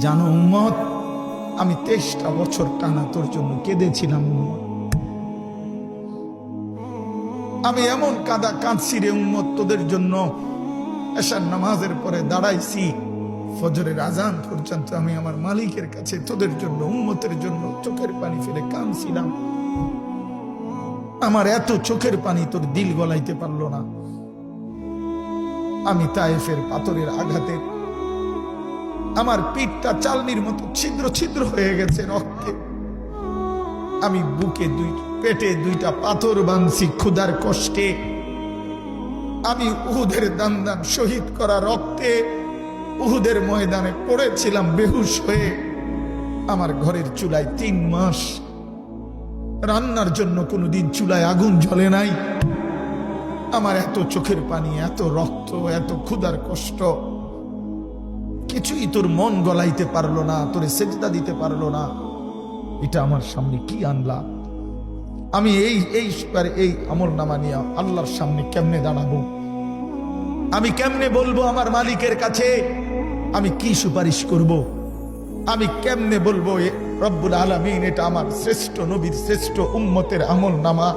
জানো উম্মত, আমি 23টা বছর টানা তোর জন্য কেঁদেছিলাম উম্মত। আমি এমন কাঁদছি রে উম্মত তোদের জন্য। এশার নামাজের পরে দাঁড়াইছি, ফজরের আজান পর্যন্ত আমি আমার মালিকের কাছে তোদের জন্য, উম্মতের জন্য চোখের পানি ফেলে কাঁদছিলাম। আমার এত চোখের পানি তোর দিল গলাইতে পারলো না। আমি তায়েফের পাথরের আঘাতে আমার পিঠটা চালনির মতো ছিদ্র ছিদ্র হয়ে গেছে রক্তে। আমি বুকে পেটে 2টা পাথর বাঁধছি ক্ষুধার কষ্টে। আমি উহুদের দান শহীদ করা রক্তে উহুদের ময়দানে পড়েছিলাম বেহুশ হয়ে। আমার ঘরের চুলায় 3 মাস রান্নার জন্য কোনোদিন চুলায় আগুন জ্বলে নাই। আমার এত চোখের পানি, এত রক্ত, এত ক্ষুধার কষ্ট, কিছুই তোর মন গলাইতে পারলো না, তোরে সেজদা দিতে পারলো না। এটা আমার সামনে কি আনলা? আমি এই আমল নামা নিয়ে আল্লাহর সামনে কেমনে দাঁড়াবো? আমি কেমনে বলবো আমার মালিকের কাছে? আমি কি সুপারিশ করব? আমি কেমনে বলবো রব্বুল আলামিন এটা আমার শ্রেষ্ঠ নবীর শ্রেষ্ঠ উম্মতের আমল নামা?